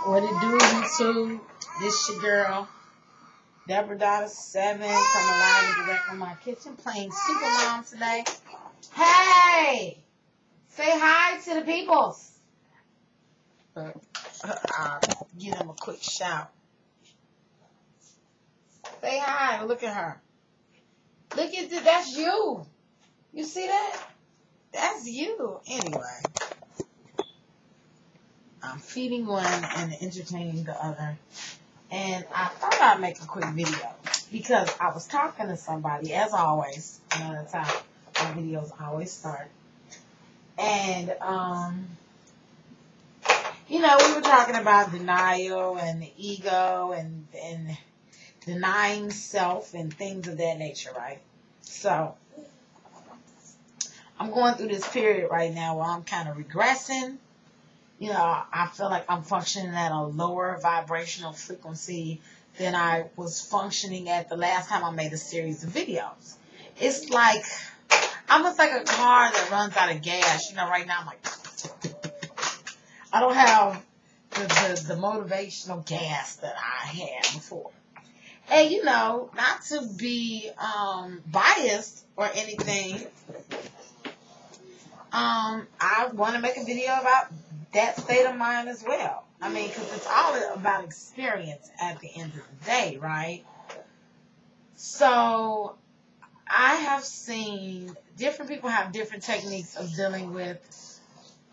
What it do, YouTube? This your girl, Deborah.7, coming live and direct from my kitchen, playing Super Mom today. Hey! Say hi to the peoples. I'll give them a quick shout. Say hi. Look at her. Look at this. That's you. You see that? That's you. Anyway. I'm feeding one and entertaining the other. And I thought I'd make a quick video because I was talking to somebody, as always. You know, that's how my videos always start. And, you know, we were talking about denial and the ego and denying self and things of that nature, right? So, I'm going through this period right now where I'm kind of regressing. You know, I feel like I'm functioning at a lower vibrational frequency than I was functioning at the last time I made a series of videos. It's like, almost like a car that runs out of gas. You know, right now I'm like, I don't have the motivational gas that I had before. And, you know, not to be biased or anything, I want to make a video about that state of mind as well. I mean, because it's all about experience at the end of the day, right? So, I have seen different people have different techniques of dealing with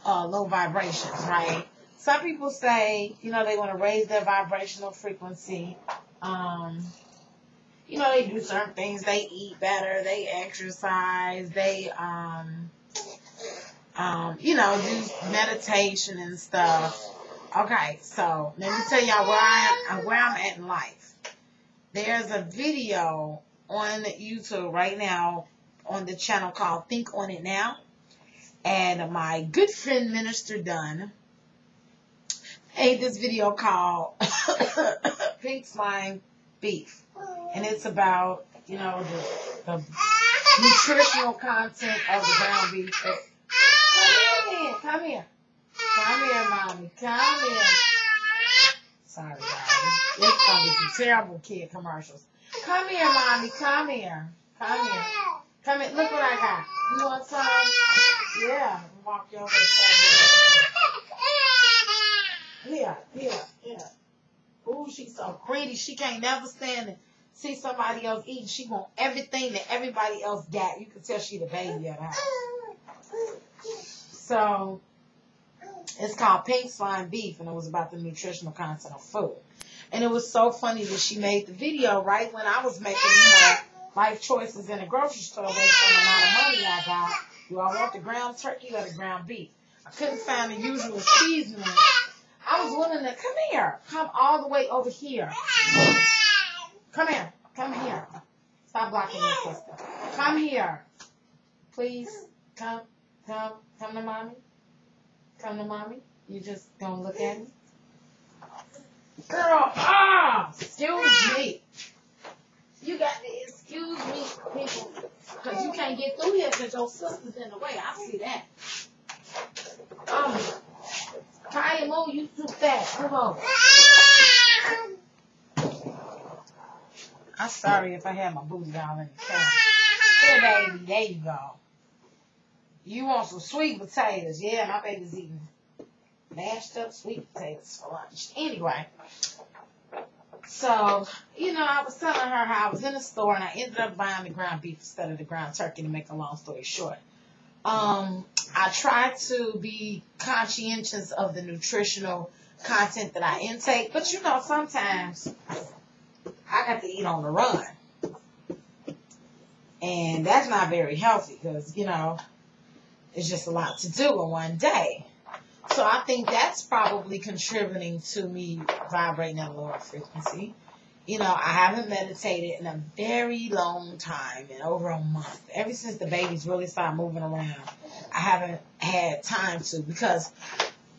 low vibrations, right? Some people say, you know, they want to raise their vibrational frequency. You know, they do certain things. They eat better. They exercise. They, you know, do meditation and stuff. Okay, so let me tell y'all where I'm at in life. There's a video on YouTube right now on the channel called Think On It Now. And my good friend, Minister Dunn, made this video called Pink Slime Beef. And it's about, you know, the nutritional content of the ground beef. Come here. Come here, Mommy. Come here. Sorry, guys. It's going to be some terrible kid commercials. Come here, Mommy. Come here. Come here. Come here. Look what I got. You want some? Yeah. Walk you over. Here. Ooh, she's so greedy. She can't never stand it. See somebody else eating. She want everything that everybody else got. You can tell she the baby of the house. So, it's called Pink Slime Beef, and it was about the nutritional content of food. And it was so funny that she made the video right when I was making, you know, life choices in a grocery store based on the amount of money I got. Do I want the ground turkey or the ground beef? I couldn't find the usual seasoning. I was willing to, come here. Come all the way over here. Come here. Come here. Stop blocking your sister. Come here. Please. Come to Mommy. Come to Mommy. You just gonna look at me? Girl, excuse me. You got to excuse me, people. Because you can't get through here because your sister's in the way. I see that. Kaya Mo, you too fat. Come on. I'm sorry if I had my booty down in the camera. Here, baby. There you go. You want some sweet potatoes. Yeah, my baby's eating mashed up sweet potatoes for lunch. Anyway. So, you know, I was telling her how I was in the store and I ended up buying the ground beef instead of the ground turkey, to make a long story short. I try to be conscientious of the nutritional content that I intake, but you know, sometimes I got to eat on the run. And that's not very healthy because, you know, it's just a lot to do in one day. So I think that's probably contributing to me vibrating at a lower frequency. You know, I haven't meditated in a very long time, in over a month. Ever since the babies really started moving around, I haven't had time to, because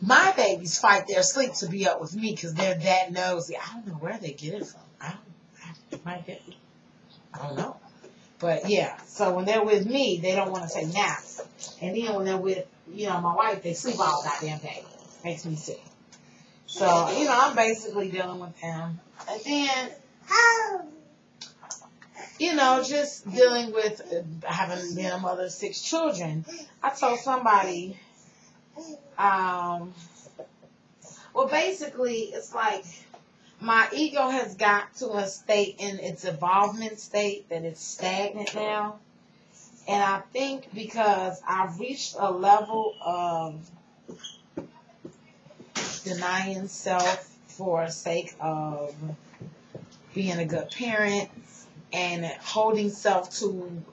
my babies fight their sleep to be up with me because they're that nosy. I don't know where they get it from. I don't know. But yeah, so when they're with me, they don't want to take naps. And then when they're with, you know, my wife, they sleep all goddamn day. Makes me sick. So, you know, I'm basically dealing with him. And then, you know, just dealing with having been a mother of 6 children. I told somebody, well, basically, it's like my ego has got to a state in its evolvement state that it's stagnant now. And I think because I've reached a level of denying self for the sake of being a good parent and holding self to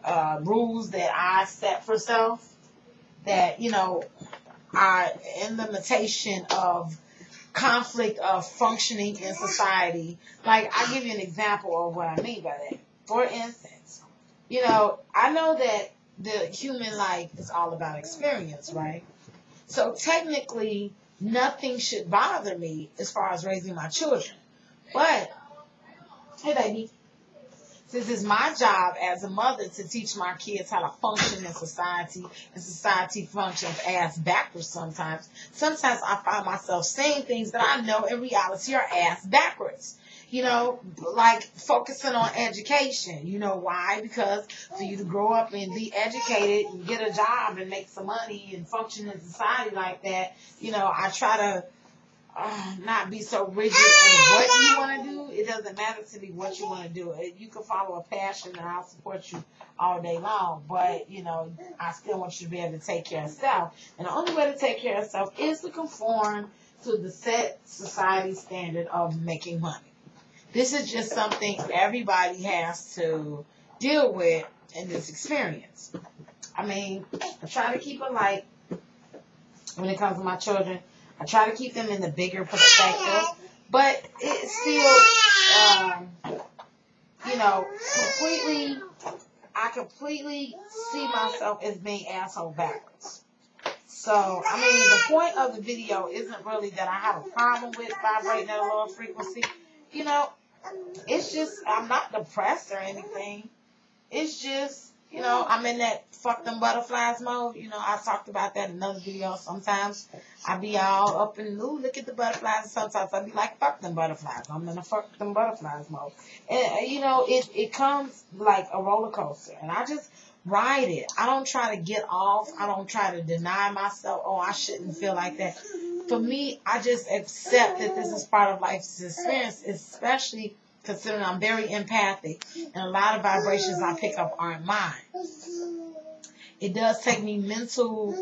rules that I set for self, that, you know, in the limitation of conflict of functioning in society. Like, I'll give you an example of what I mean by that. For instance, you know, I know that the human life is all about experience, right? So technically, nothing should bother me as far as raising my children. But, hey baby, since it's my job as a mother to teach my kids how to function in society, and society functions ass backwards sometimes I find myself saying things that I know in reality are ass backwards. You know, like focusing on education. You know why? Because for you to grow up and be educated and get a job and make some money and function in society like that, you know, I try to not be so rigid on what you want to do. It doesn't matter to me what you want to do. You can follow a passion and I'll support you all day long. But, you know, I still want you to be able to take care of yourself. And the only way to take care of yourself is to conform to the set society standard of making money. This is just something everybody has to deal with in this experience. I mean, I try to keep it light when it comes to my children. I try to keep them in the bigger perspective, but it's still, you know, I completely see myself as being asshole backwards. So, I mean, the point of the video isn't really that I have a problem with vibrating at a lower frequency. You know, it's just, I'm not depressed or anything. It's just, you know, I'm in that fuck them butterflies mode. You know, I talked about that in another video. Sometimes I be all up and look at the butterflies. And sometimes I be like, fuck them butterflies. I'm in a fuck them butterflies mode. And, you know, it comes like a roller coaster. And I just ride it. I don't try to get off. I don't try to deny myself. Oh, I shouldn't feel like that. For me, I just accept that this is part of life's experience, especially considering I'm very empathic, and a lot of vibrations I pick up aren't mine. It does take me mental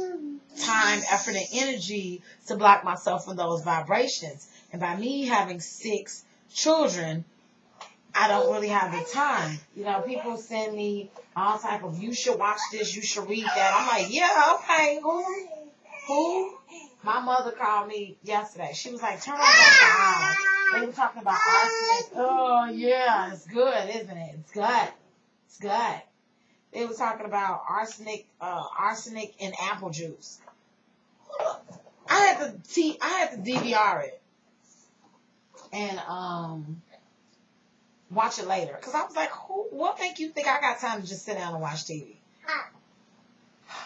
time, effort, and energy to block myself from those vibrations. And by me having 6 children, I don't really have the time. You know, people send me all type of, you should watch this, you should read that. I'm like, yeah, okay, who? My mother called me yesterday. She was like, turn on that aisle. They were talking about arsenic. Oh, yeah, it's good, isn't it? It's good. It's good. They were talking about arsenic in apple juice. I had to DVR it and watch it later. Because I was like, what make you think I got time to just sit down and watch TV?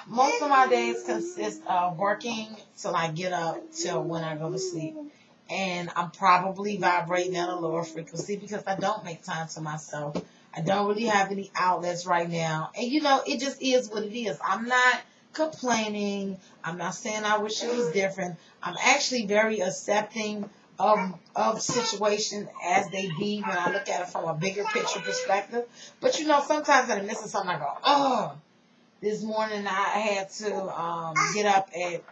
Most of my days consist of working till I get up till when I go to sleep. And I'm probably vibrating at a lower frequency because I don't make time to myself. I don't really have any outlets right now. And, you know, it just is what it is. I'm not complaining. I'm not saying I wish it was different. I'm actually very accepting of situations as they be when I look at it from a bigger picture perspective. But, you know, sometimes in the midst of something I go, oh. This morning I had to get up at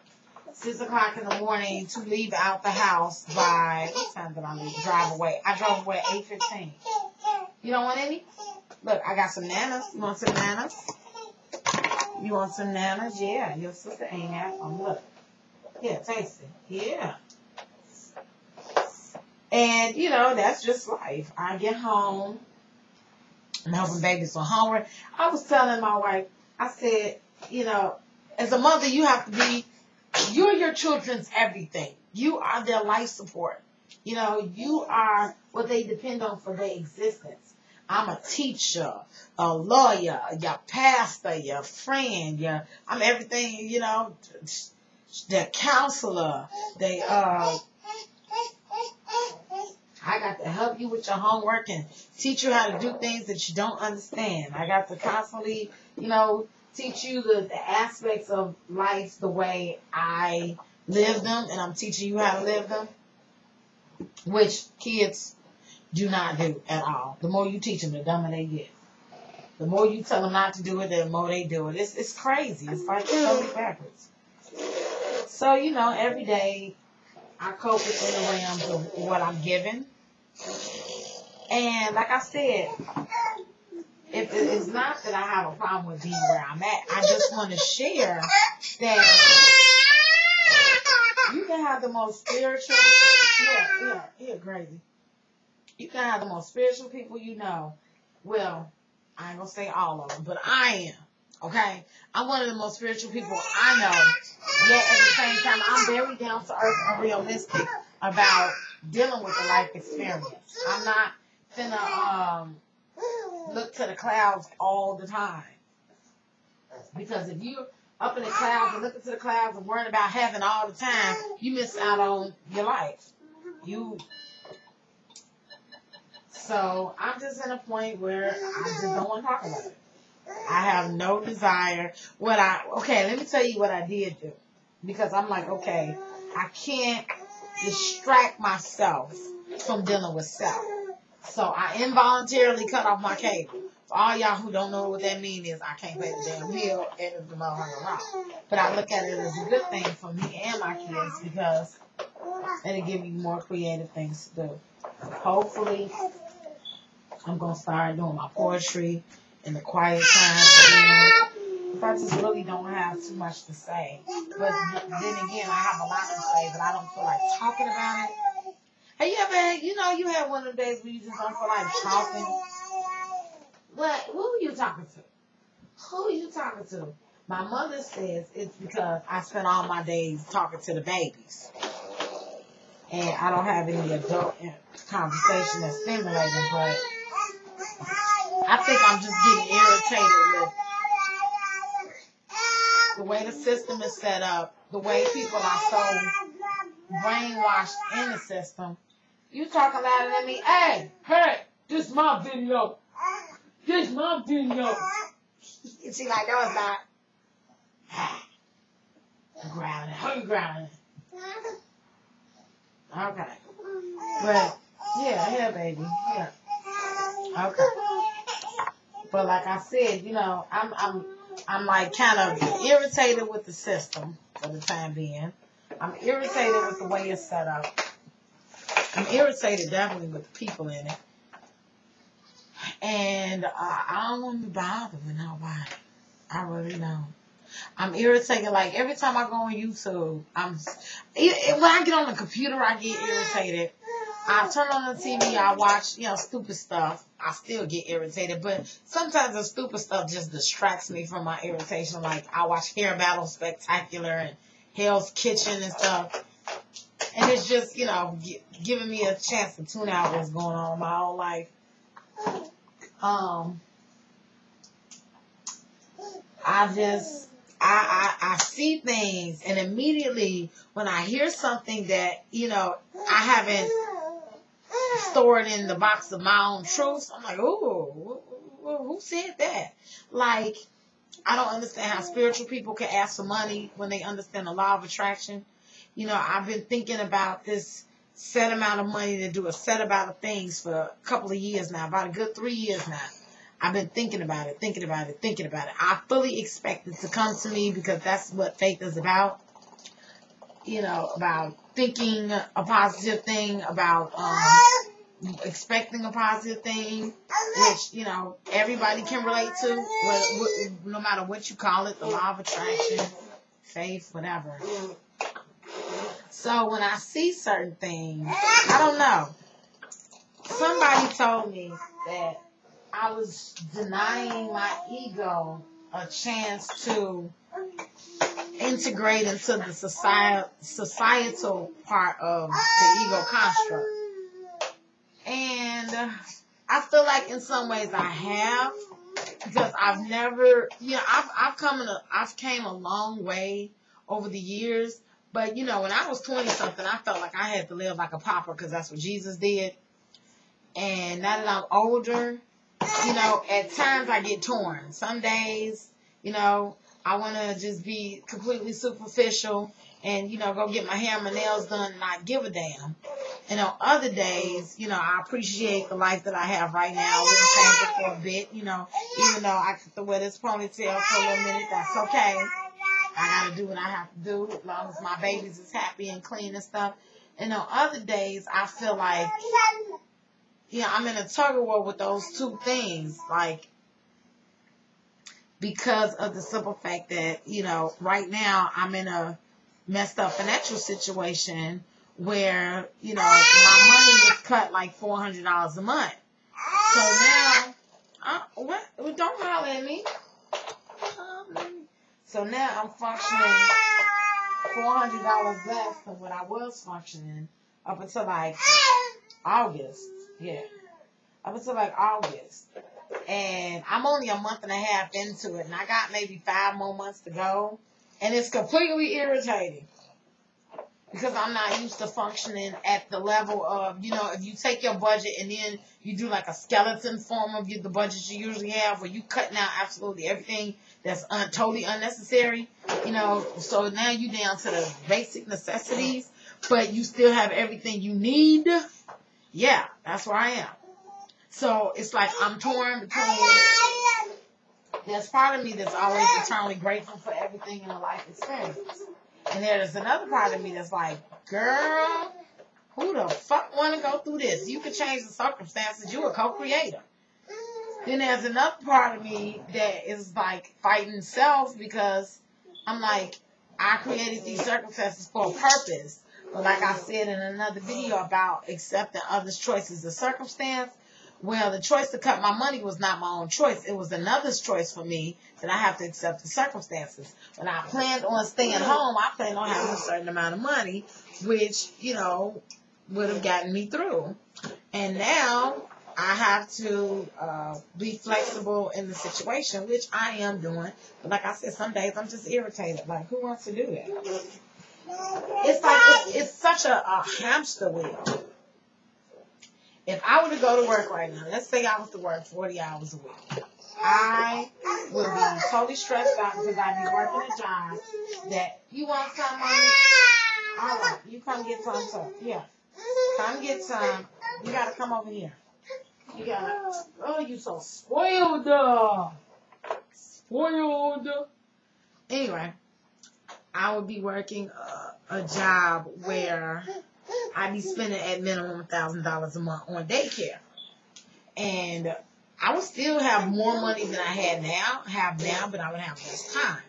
6 o'clock in the morning to leave out the house by, what time did I leave? Drive away. I drove away at 8:15. You don't want any? Look, I got some nanas. You want some nanas? You want some nanas? Yeah, your sister ain't had them. Look. Yeah, taste it. Yeah. And, you know, that's just life. I get home. I'm helping babies with homework. I was telling my wife, I said, you know, as a mother, you have to be, you're your children's everything. You are their life support. You know, you are what they depend on for their existence. I'm a teacher, a lawyer, your pastor, your friend, I'm everything, you know, their counselor, got to help you with your homework and teach you how to do things that you don't understand. I got to constantly, teach you the aspects of life the way I live them, and I'm teaching you how to live them, which kids do not do at all. The more you teach them, the dumber they get. The more you tell them not to do it, the more they do it. It's crazy. It's like totally backwards. So, every day I cope within the realms of what I'm given. And like I said, it's not that I have a problem with being where I'm at. I just want to share that you can have the most spiritual, crazy. You can have the most spiritual people you know. Well, I ain't gonna say all of them, but I am. Okay? I'm one of the most spiritual people I know. Yet at the same time, I'm very down to earth and realistic about dealing with the life experience. I'm not finna look to the clouds all the time. Because if you're up in the clouds and looking to the clouds and worrying about heaven all the time, you miss out on your life. So I'm just in a point where I just don't want to talk about it. I have no desire. Let me tell you what I did do. Because I'm like, okay, I can't distract myself from dealing with self. So I involuntarily cut off my cable. For all y'all who don't know what that means is I can't pay the damn bill and it's the motherfucker wrong. But I look at it as a good thing for me and my kids because it'll give me more creative things to do. Hopefully, I'm going to start doing my poetry in the quiet time. If I just really don't have too much to say. But then again, I have a lot to say, but I don't feel like talking about it. Have you ever had, you had one of the days where you just don't feel like talking? What? Who are you talking to? Who are you talking to? My mother says it's because I spend all my days talking to the babies. And I don't have any adult conversation that's stimulating, but I think I'm just getting irritated with the way the system is set up, the way people are so brainwashed in the system. You talking louder than me. Hey, this my video. This my video. She like, no, it's not. I'm growling. How you growling? Okay. But, yeah, baby. Yeah. Okay. But like I said, I'm like kind of irritated with the system for the time being. I'm irritated with the way it's set up. I'm irritated definitely with the people in it. And I don't want to be bothered with nobody. I really don't. I'm irritated. Like every time I go on YouTube, when I get on the computer, I get irritated. I turn on the TV, I watch, stupid stuff. I still get irritated, but sometimes the stupid stuff just distracts me from my irritation. Like I watch Hair Battle Spectacular and Hell's Kitchen and stuff. And it's just, giving me a chance to tune out what's going on in my own life. I see things, and immediately when I hear something that, I haven't stored in the box of my own truths, I'm like, ooh, who said that? Like, I don't understand how spiritual people can ask for money when they understand the law of attraction. I've been thinking about this set amount of money to do a set amount of things for a couple of years now, about a good 3 years now. I've been thinking about it. I fully expect it to come to me because that's what faith is about. About thinking a positive thing, about expecting a positive thing, which, everybody can relate to, no matter what you call it, the law of attraction, faith, whatever. So when I see certain things, I don't know. Somebody told me that I was denying my ego a chance to integrate into the societal part of the ego construct. And I feel like in some ways I have, because I've never, I've came a long way over the years. But, when I was 20-something, I felt like I had to live like a pauper because that's what Jesus did. And now that I'm older, you know, at times I get torn. Some days, you know, I want to just be completely superficial and, you know, go get my hair and my nails done and not give a damn. And on other days, you know, I appreciate the life that I have right now. We'll change it for a bit, you know, even though I have to wear this ponytail for a little minute, that's okay. I got to do what I have to do as long as my babies is happy and clean and stuff. And on other days, I feel like, yeah, I'm in a tug of war with those two things, like, because of the simple fact that, you know, right now I'm in a messed up financial situation where, you know, my money is cut like $400 a month. So now, what? Don't holler at me. So now I'm functioning $400 less than what I was functioning up until like August. Yeah. Up until like August. And I'm only a month and a half into it. And I got maybe 5 more months to go. And it's completely irritating. Because I'm not used to functioning at the level of, you know, if you take your budget and then you do like a skeleton form of the budget you usually have, where you cutting out absolutely everything that's totally unnecessary, you know, so now you down to the basic necessities, but you still have everything you need. Yeah, that's where I am. So it's like I'm torn between, there's part of me that's always eternally grateful for everything in a life experience. And there's another part of me that's like, girl, who the fuck want to go through this? You can change the circumstances. You're a co-creator. Then there's another part of me that is like fighting self, because I'm like, I created these circumstances for a purpose. But like I said in another video about accepting others' choices of circumstance, well, the choice to cut my money was not my own choice. It was another's choice for me, that I have to accept the circumstances. When I planned on staying home, I planned on having a certain amount of money, which, you know, would have gotten me through. And now I have to be flexible in the situation, which I am doing. But like I said, some days I'm just irritated. Like, who wants to do that? It's like, it's such a hamster wheel. If I were to go to work right now, let's say I was to work 40 hours a week, I would be totally stressed out because I'd be working a job that, you want some money? All right, you come get some, sir. Yeah. Come get some. You got to come over here. You got to, oh, you so spoiled. Spoiled. Anyway, I would be working a job where I'd be spending at minimum $1,000 a month on daycare. And I would still have more money than I have now, but I would have less time.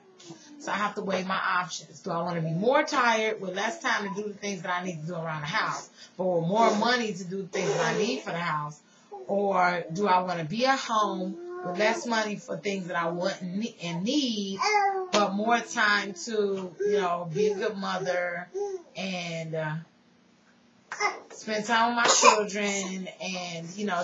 So I have to weigh my options. Do I want to be more tired with less time to do the things that I need to do around the house, but with more money to do the things that I need for the house? Or do I want to be at home with less money for things that I want and need, but more time to, you know, be a good mother and spend time with my children and, you know,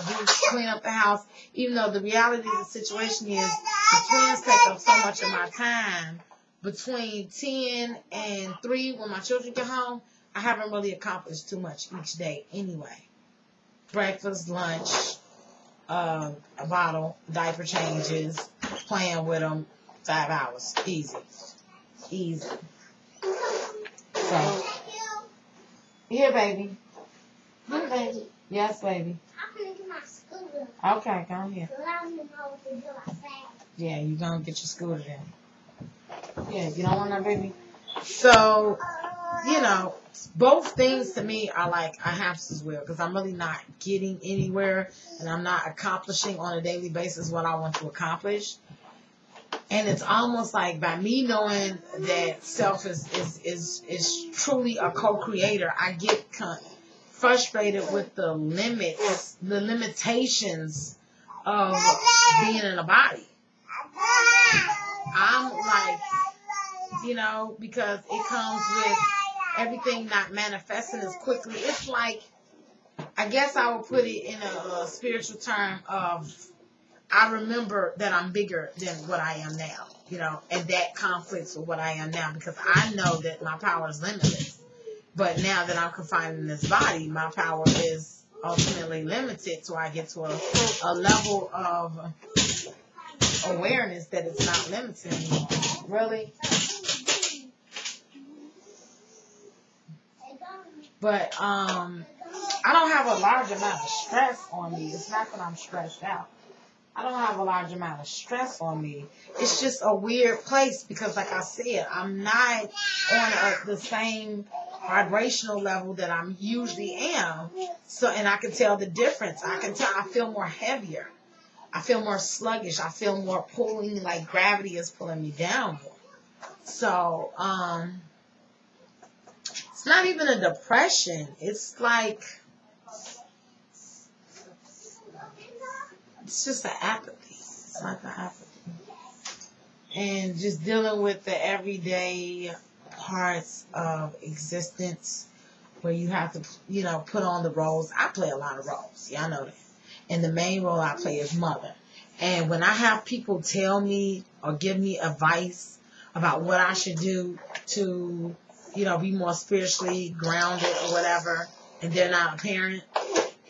clean up the house, even though the reality of the situation is the twins take up so much of my time. Between 10 and 3, when my children get home, I haven't really accomplished too much each day anyway. Breakfast, lunch, a bottle, diaper changes, playing with them, 5 hours. Easy. Easy. So, here, baby. Here, baby. Yes, baby. I'm going to get my scooter. Okay, come here. Yeah, you're going to get your scooter then. Yeah, you don't want that, baby? So, you know, both things to me are like a hamster's wheel, because I'm really not getting anywhere and I'm not accomplishing on a daily basis what I want to accomplish. And it's almost like by me knowing that self is truly a co-creator, I get frustrated with the limits, the limitations of being in a body. I'm like, you know, because it comes with everything not manifesting as quickly. It's like, I guess I would put it in a spiritual term of, I remember that I'm bigger than what I am now, you know, and that conflicts with what I am now, because I know that my power is limitless. But now that I'm confined in this body, my power is ultimately limited till I get to a level of awareness that it's not limiting me. Really? But I don't have a large amount of stress on me. It's not that I'm stressed out. I don't have a large amount of stress on me. It's just a weird place because, like I said, I'm not on the same vibrational level that I'm usually am. So, and I can tell the difference. I can tell I feel more heavier. I feel more sluggish. I feel more pulling, like gravity is pulling me down more. So, it's not even a depression. It's like, it's just an apathy. It's like an apathy. And just dealing with the everyday parts of existence where you have to, you know, put on the roles. I play a lot of roles. Y'all know that. And the main role I play is mother. And when I have people tell me or give me advice about what I should do to, you know, be more spiritually grounded or whatever, and they're not a parent,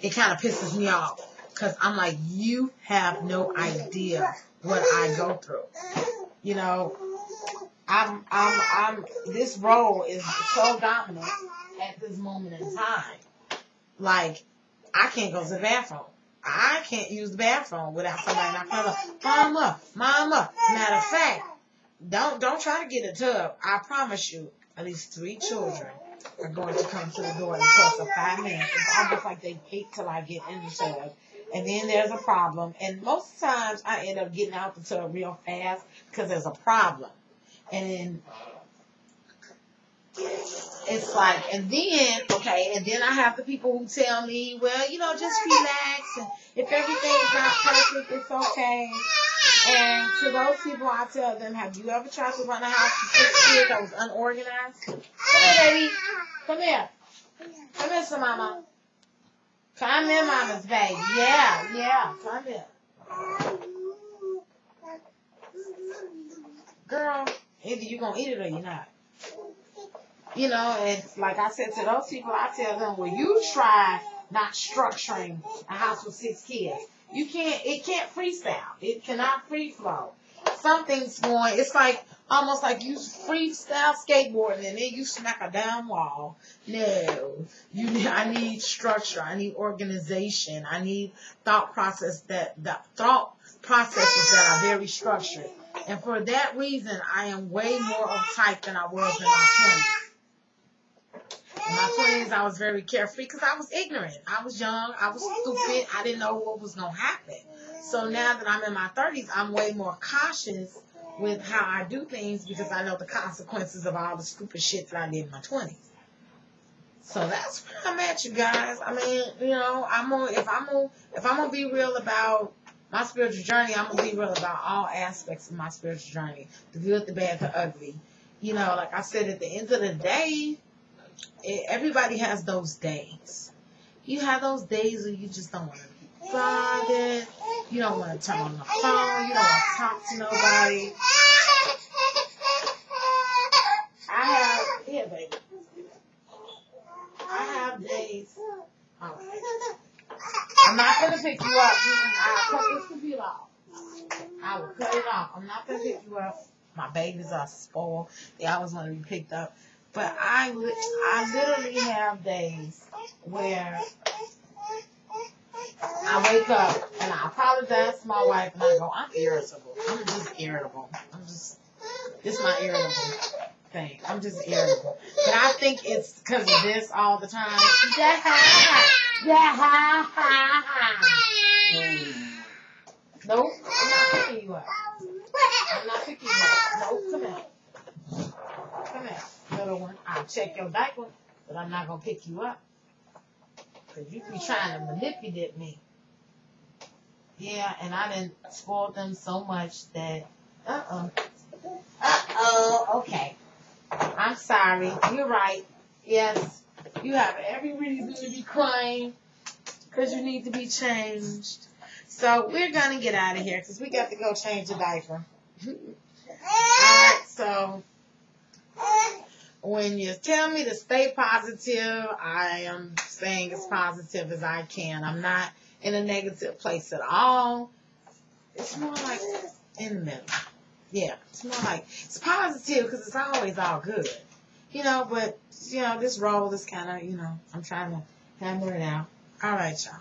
it kind of pisses me off. Because I'm like, you have no idea what I go through. You know, this role is so dominant at this moment in time. Like, I can't go to the bathroom. I can't use the bathroom without somebody knocking on the door. Mama. Matter of fact, don't try to get a tub. I promise you, at least 3 children are going to come to the door in the course of 5 minutes. It's almost like they wait till I get in the tub. And then there's a problem. And most times I end up getting out the tub real fast because there's a problem. And then it's like, and then I have the people who tell me, well, you know, just relax. And if everything's not perfect, it's okay. And to those people, I tell them, have you ever tried to run a house with 6 kids that was unorganized? Come here, baby. Come here. Come here, some mama. Come in, mama's baby. Yeah. Come here. Girl, either you're going to eat it or you're not. You know, and like I said to those people, I tell them, well, you try not structuring a house with 6 kids. It can't freestyle. It cannot free flow. Something's going, it's like, almost like you freestyle skateboarding and then you smack a down wall. No. I need structure. I need organization. I need thought processes that are very structured. And for that reason, I am way more uptight than I was in my 20s. In my 20s, I was very carefree because I was ignorant. I was young. I was stupid. I didn't know what was going to happen. So now that I'm in my 30s, I'm way more cautious with how I do things because I know the consequences of all the stupid shit that I did in my 20s. So that's where I'm at, you guys. I mean, you know, if I'm gonna be real about my spiritual journey, I'm gonna be real about all aspects of my spiritual journey, the good, the bad, the ugly. You know, like I said, at the end of the day, everybody has those days. You have those days where you just don't want to be bothered. You don't want to turn on the phone. You don't want to talk to nobody. I have days. All right. I'm not going to pick you up. I'll cut this computer off. I will cut it off. I'm not going to pick you up. My babies are spoiled. They always want to be picked up. But I literally have days where I wake up and I apologize to my wife and I go, I'm irritable. I'm just irritable. This is my irritable thing. I'm just irritable. But I think it's because of this all the time. Nope, I'm not picking you up. Nope, come here. Come here, little one. I'll check your diaper, but I'm not going to pick you up. Because you be trying to manipulate me. Yeah, and I done spoiled them so much that, okay. I'm sorry. You're right. Yes, you have every reason to be crying because you need to be changed. So we're going to get out of here because we got to go change the diaper. All right, so when you tell me to stay positive, I am staying as positive as I can. I'm not in a negative place at all. It's more like in the middle. Yeah, it's more like it's positive because it's always all good. But, this role is kind of, I'm trying to hammer it out. All right, y'all.